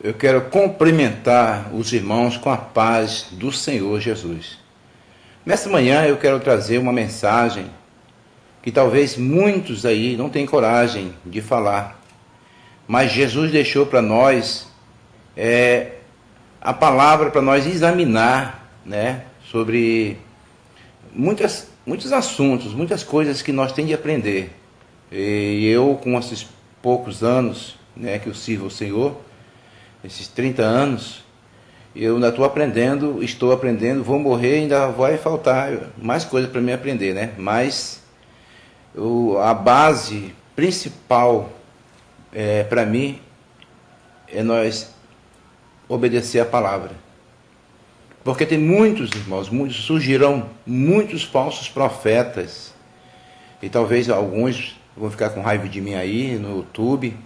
Eu quero cumprimentar os irmãos com a paz do Senhor Jesus. Nessa manhã eu quero trazer uma mensagem que talvez muitos aí não tenham coragem de falar, mas Jesus deixou para nós a palavra para nós examinar, né, sobre muitos assuntos, muitas coisas que nós temos de aprender. E eu, com esses poucos anos, né, que eu sirvo ao Senhor, esses 30 anos, eu ainda estou aprendendo, vou morrer, ainda vai faltar mais coisas para mim aprender, né? Mas a base principal para mim é nós obedecer a palavra. Porque tem muitos irmãos, surgirão muitos falsos profetas, e talvez alguns vão ficar com raiva de mim aí no YouTube,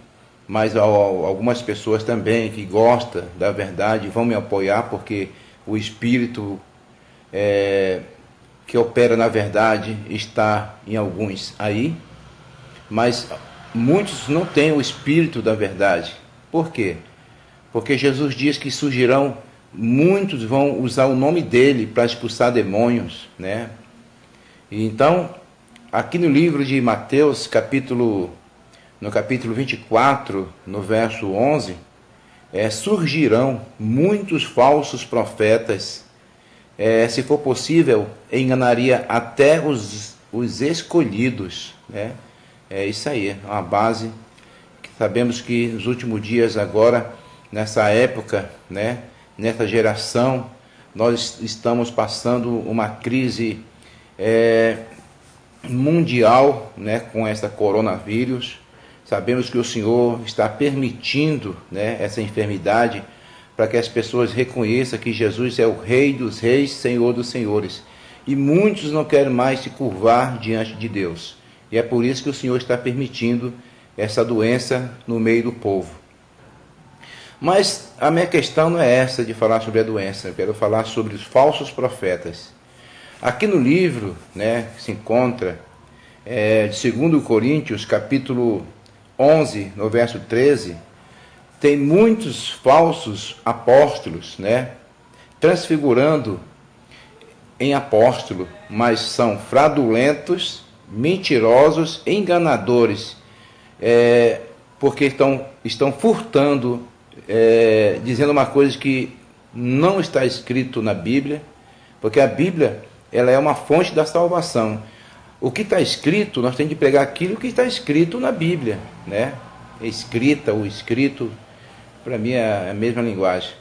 mas algumas pessoas também que gostam da verdade vão me apoiar, porque o Espírito que opera na verdade está em alguns aí, mas muitos não têm o Espírito da verdade. Por quê? Porque Jesus diz que surgirão, muitos vão usar o nome dele para expulsar demônios, né? E então, aqui no livro de Mateus, no capítulo 24, no verso 11, surgirão muitos falsos profetas, se for possível, enganaria até os escolhidos, né? É isso aí, é uma base que sabemos que nos últimos dias agora, nessa época, né, nessa geração, nós estamos passando uma crise mundial, né, com essa coronavírus. Sabemos que o Senhor está permitindo, né, essa enfermidade para que as pessoas reconheçam que Jesus é o Rei dos Reis, Senhor dos Senhores. E muitos não querem mais se curvar diante de Deus. E é por isso que o Senhor está permitindo essa doença no meio do povo. Mas a minha questão não é essa de falar sobre a doença. Eu quero falar sobre os falsos profetas. Aqui no livro, né, que se encontra de 2 Coríntios, capítulo 11, no verso 13, tem muitos falsos apóstolos, né, transfigurando em apóstolo, mas são fraudulentos, mentirosos, enganadores, porque estão furtando, dizendo uma coisa que não está escrito na Bíblia, porque a Bíblia ela é uma fonte da salvação. O que está escrito, nós temos de pregar aquilo que está escrito na Bíblia, né? Escrita ou escrito, para mim é a mesma linguagem.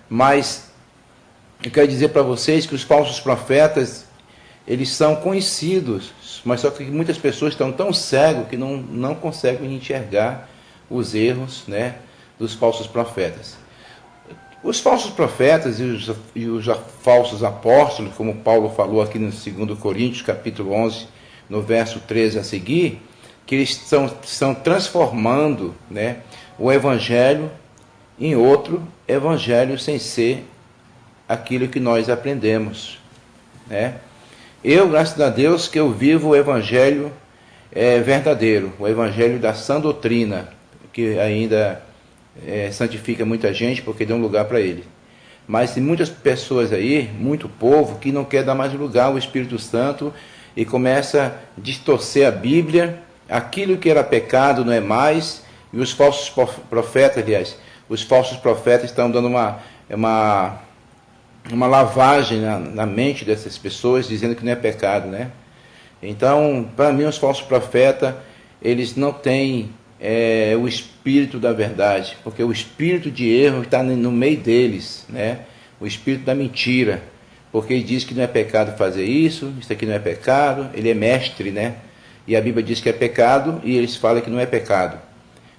Mas eu quero dizer para vocês que os falsos profetas, eles são conhecidos, mas só que muitas pessoas estão tão cegos que não conseguem enxergar os erros, né, dos falsos profetas. Os falsos profetas e os falsos apóstolos, como Paulo falou aqui no 2 Coríntios, capítulo 11, no verso 13 a seguir, que eles estão transformando, né, o evangelho em outro evangelho sem ser aquilo que nós aprendemos, né? Eu, graças a Deus, que eu vivo o evangelho verdadeiro, o evangelho da sã doutrina, que ainda santifica muita gente porque deu um lugar para ele. Mas tem muitas pessoas aí, muito povo, que não quer dar mais lugar ao Espírito Santo e começa a distorcer a Bíblia. Aquilo que era pecado não é mais, e os falsos profetas, aliás, os falsos profetas estão dando uma lavagem na mente dessas pessoas, dizendo que não é pecado, né? Então, para mim, os falsos profetas, eles não têm o espírito da verdade, porque o espírito de erro está no meio deles, né? O espírito da mentira, porque ele diz que não é pecado fazer isso aqui não é pecado, ele é mestre, né? E a Bíblia diz que é pecado e eles falam que não é pecado.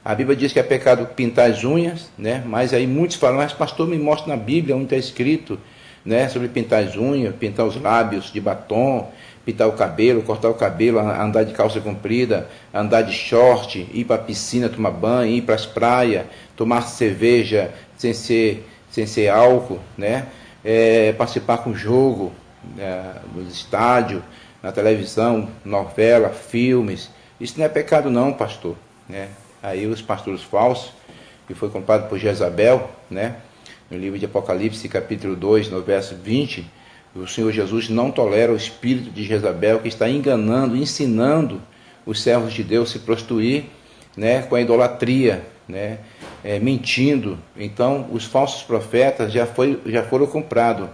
A Bíblia diz que é pecado pintar as unhas, né? Mas aí muitos falam, mas pastor, me mostra na Bíblia onde está escrito, né, sobre pintar as unhas, pintar os lábios de batom, pintar o cabelo, cortar o cabelo, andar de calça comprida, andar de short, ir para a piscina tomar banho, ir para as praias, tomar cerveja sem ser álcool, né? Participar com jogo, nos estádios, na televisão, novela, filmes. Isso não é pecado não, pastor, né? Aí os pastores falsos, que foi comprado por Jezabel, né? No livro de Apocalipse, capítulo 2, no verso 20, o Senhor Jesus não tolera o espírito de Jezabel, que está enganando, ensinando os servos de Deus a se prostituir, né, com a idolatria, né, mentindo. Então, os falsos profetas já foram comprados.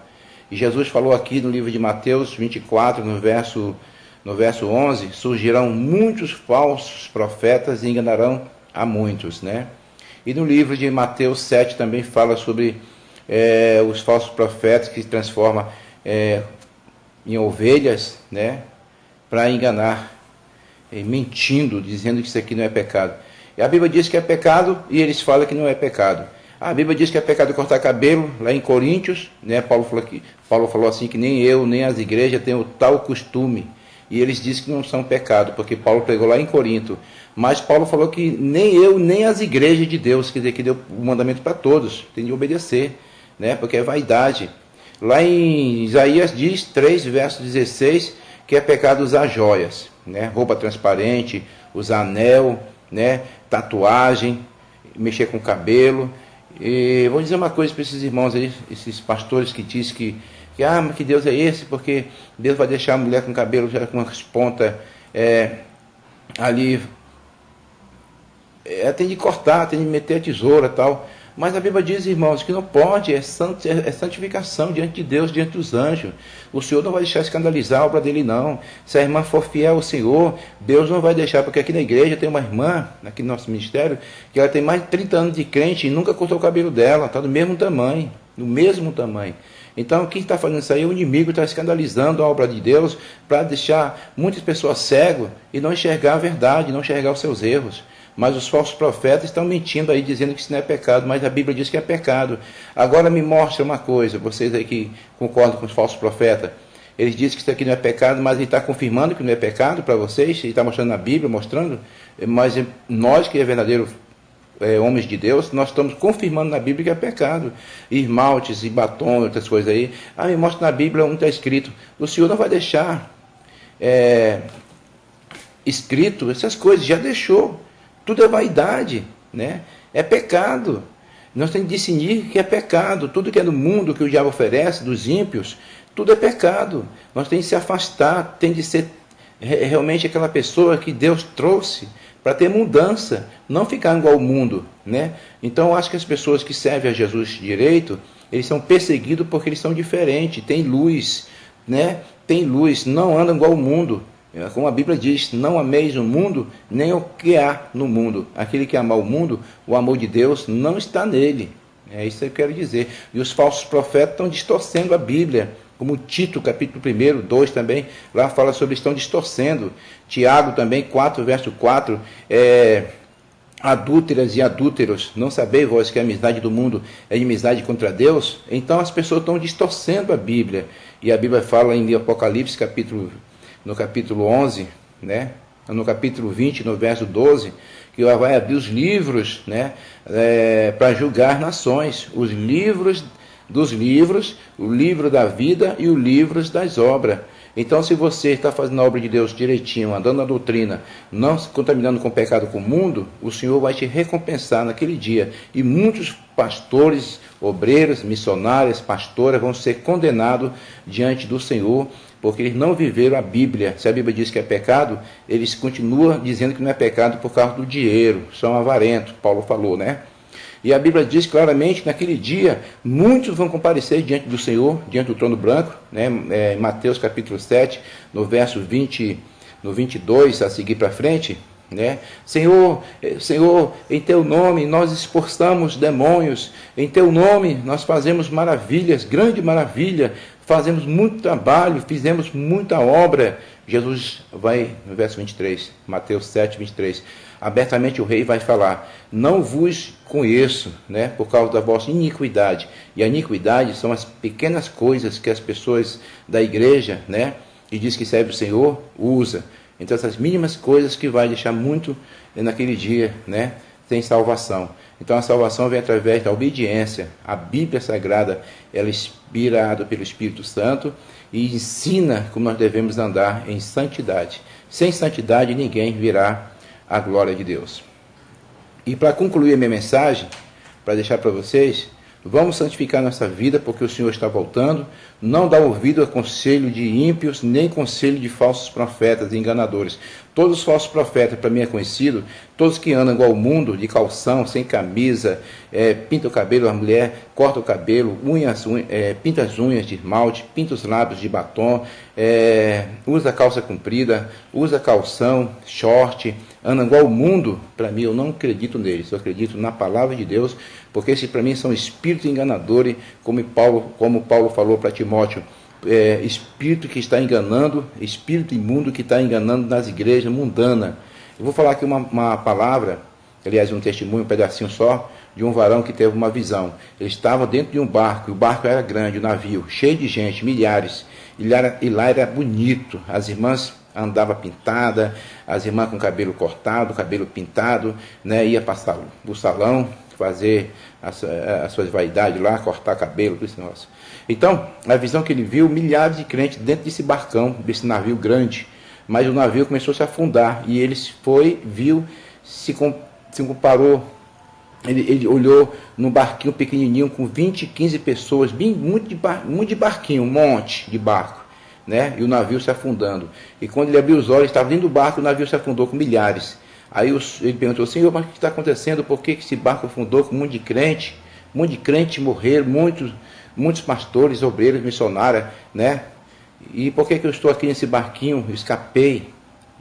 E Jesus falou aqui no livro de Mateus 24, no verso 11, surgirão muitos falsos profetas e enganarão a muitos, né? E no livro de Mateus 7 também fala sobre os falsos profetas que se transformam em ovelhas, né, para enganar, mentindo, dizendo que isso aqui não é pecado. E a Bíblia diz que é pecado e eles falam que não é pecado. A Bíblia diz que é pecado cortar cabelo, lá em Coríntios, né, Paulo falou assim que nem eu, nem as igrejas têm o tal costume. E eles dizem que não são pecado, porque Paulo pregou lá em Corinto. Mas Paulo falou que nem eu, nem as igrejas de Deus, quer dizer, que deu o mandamento para todos, tem de obedecer, né, porque é vaidade. Lá em Isaías diz, 3, verso 16, que é pecado usar joias, né, roupa transparente, usar anel, né, tatuagem, mexer com o cabelo. E vou dizer uma coisa para esses irmãos aí, esses pastores que dizem mas que Deus é esse, porque Deus vai deixar a mulher com cabelo já com as pontas ali, tem de cortar, tem de meter a tesoura e tal. Mas a Bíblia diz, irmãos, que não pode, é santificação diante de Deus, diante dos anjos. O Senhor não vai deixar escandalizar a obra dele, não. Se a irmã for fiel ao Senhor, Deus não vai deixar, porque aqui na igreja tem uma irmã, aqui no nosso ministério, que ela tem mais de 30 anos de crente e nunca cortou o cabelo dela, está do mesmo tamanho, Então, quem está fazendo isso aí, o inimigo está escandalizando a obra de Deus para deixar muitas pessoas cegas e não enxergar a verdade, não enxergar os seus erros. Mas os falsos profetas estão mentindo aí, dizendo que isso não é pecado, mas a Bíblia diz que é pecado. Agora me mostra uma coisa, vocês aí que concordam com os falsos profetas, eles dizem que isso aqui não é pecado, mas ele está confirmando que não é pecado para vocês, ele está mostrando na Bíblia, mas nós que é verdadeiro homens de Deus, nós estamos confirmando na Bíblia que é pecado. E esmaltes e batom, outras coisas aí. Me mostra na Bíblia onde está escrito. O Senhor não vai deixar escrito essas coisas, já deixou. Tudo é vaidade, né? É pecado. Nós temos que discernir que é pecado. Tudo que é do mundo, que o diabo oferece, dos ímpios, tudo é pecado. Nós temos que se afastar, tem de ser realmente aquela pessoa que Deus trouxe para ter mudança, não ficar igual ao mundo, né? Então eu acho que as pessoas que servem a Jesus direito, eles são perseguidos porque eles são diferentes, tem luz, né? Tem luz, não andam igual ao mundo. Como a Bíblia diz, não ameis o mundo, nem o que há no mundo. Aquele que ama o mundo, o amor de Deus não está nele. É isso que eu quero dizer. E os falsos profetas estão distorcendo a Bíblia. Como Tito, capítulo 1, 2 também, lá fala sobre estão distorcendo. Tiago também, 4, verso 4, adúlteras e adúlteros, não sabeis vós que a amizade do mundo é inimizade contra Deus? Então as pessoas estão distorcendo a Bíblia. E a Bíblia fala em Apocalipse, no capítulo 11, né? No capítulo 20, no verso 12, que vai abrir os livros, né? Para julgar nações. Os livros dos livros, o livro da vida e o livro das obras. Então, se você está fazendo a obra de Deus direitinho, andando na doutrina, não se contaminando com o pecado com o mundo, o Senhor vai te recompensar naquele dia. E muitos pastores, obreiros, missionários, pastoras vão ser condenados diante do Senhor, porque eles não viveram a Bíblia. Se a Bíblia diz que é pecado, eles continuam dizendo que não é pecado por causa do dinheiro, são avarentos, Paulo falou, né? E a Bíblia diz claramente que naquele dia muitos vão comparecer diante do Senhor, diante do trono branco, né? Em Mateus capítulo 7, no verso 20, no 22, a seguir para frente, né? Senhor, em teu nome nós expulsamos demônios, em teu nome nós fazemos maravilhas, grande maravilha, fazemos muito trabalho, fizemos muita obra. Jesus vai, no verso 23, Mateus 7, 23, abertamente o rei vai falar, não vos conheço, né, por causa da vossa iniquidade. E a iniquidade são as pequenas coisas que as pessoas da igreja, né, que diz que serve o Senhor, usa. Então essas mínimas coisas que vai deixar muito naquele dia, né, sem salvação. Então a salvação vem através da obediência. A Bíblia Sagrada, ela é inspirada pelo Espírito Santo e ensina como nós devemos andar em santidade. Sem santidade ninguém virá à glória de Deus. E para concluir a minha mensagem, para deixar para vocês. Vamos santificar nossa vida, porque o Senhor está voltando. Não dá ouvido a conselho de ímpios, nem conselho de falsos profetas e enganadores. Todos os falsos profetas, para mim é conhecido, todos que andam igual ao mundo, de calção, sem camisa, pinta o cabelo, a mulher corta o cabelo, pinta as unhas de esmalte, pinta os lábios de batom, usa calça comprida, usa calção, short, anda igual ao mundo. Para mim, eu não acredito neles, eu acredito na palavra de Deus, porque esses para mim são espíritos enganadores, como Paulo falou para Timóteo, espírito que está enganando, espírito imundo que está enganando nas igrejas mundanas. Eu vou falar aqui uma palavra, aliás, um testemunho, um pedacinho só, de um varão que teve uma visão. Ele estava dentro de um barco, e o barco era grande, o navio, cheio de gente, milhares, e lá era bonito, as irmãs andava pintada, as irmãs com cabelo cortado, cabelo pintado, né, ia passar o salão, fazer as suas vaidades lá, cortar cabelo, tudo esse negócio. Então, a visão que ele viu, milhares de crentes dentro desse barcão, desse navio grande, mas o navio começou a se afundar, e ele viu, se comparou, ele olhou num barquinho pequenininho, com 20, 15 pessoas, muito de barquinho, um monte de barco, né? E o navio se afundando. E quando ele abriu os olhos, estava dentro do barco, o navio se afundou com milhares. Aí ele perguntou, Senhor, mas o que está acontecendo? Por que esse barco afundou com um monte de crente? Um monte de crente morreram, muitos pastores, obreiros, missionários, né? E por que eu estou aqui nesse barquinho? Eu escapei.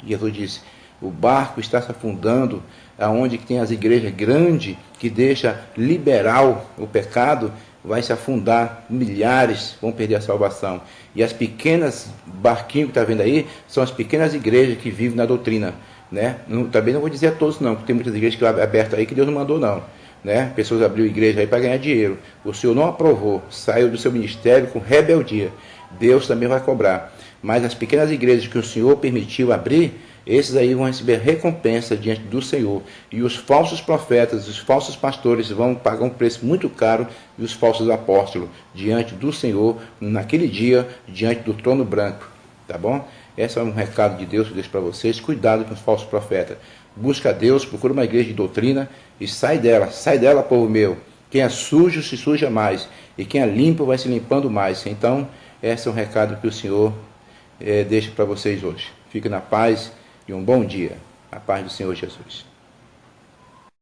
E Jesus disse, o barco está se afundando, aonde tem as igrejas grandes, que deixa liberal o pecado, vai se afundar, milhares vão perder a salvação. E as pequenas barquinhos que está vendo aí, são as pequenas igrejas que vivem na doutrina, né? Também não vou dizer a todos não, porque tem muitas igrejas que abertas aí que Deus não mandou não, né? Pessoas abriram igreja aí para ganhar dinheiro, o Senhor não aprovou, saiu do seu ministério com rebeldia, Deus também vai cobrar. Mas as pequenas igrejas que o Senhor permitiu abrir, esses aí vão receber recompensa diante do Senhor. E os falsos profetas, os falsos pastores vão pagar um preço muito caro, e os falsos apóstolos diante do Senhor, naquele dia, diante do trono branco. Tá bom? Esse é um recado de Deus que eu deixo para vocês. Cuidado com os falsos profetas. Busca a Deus, procura uma igreja de doutrina e sai dela, povo meu. Quem é sujo se suja mais, e quem é limpo vai se limpando mais. Então, esse é um recado que o Senhor deixa para vocês hoje. Fique na paz e um bom dia. A paz do Senhor Jesus.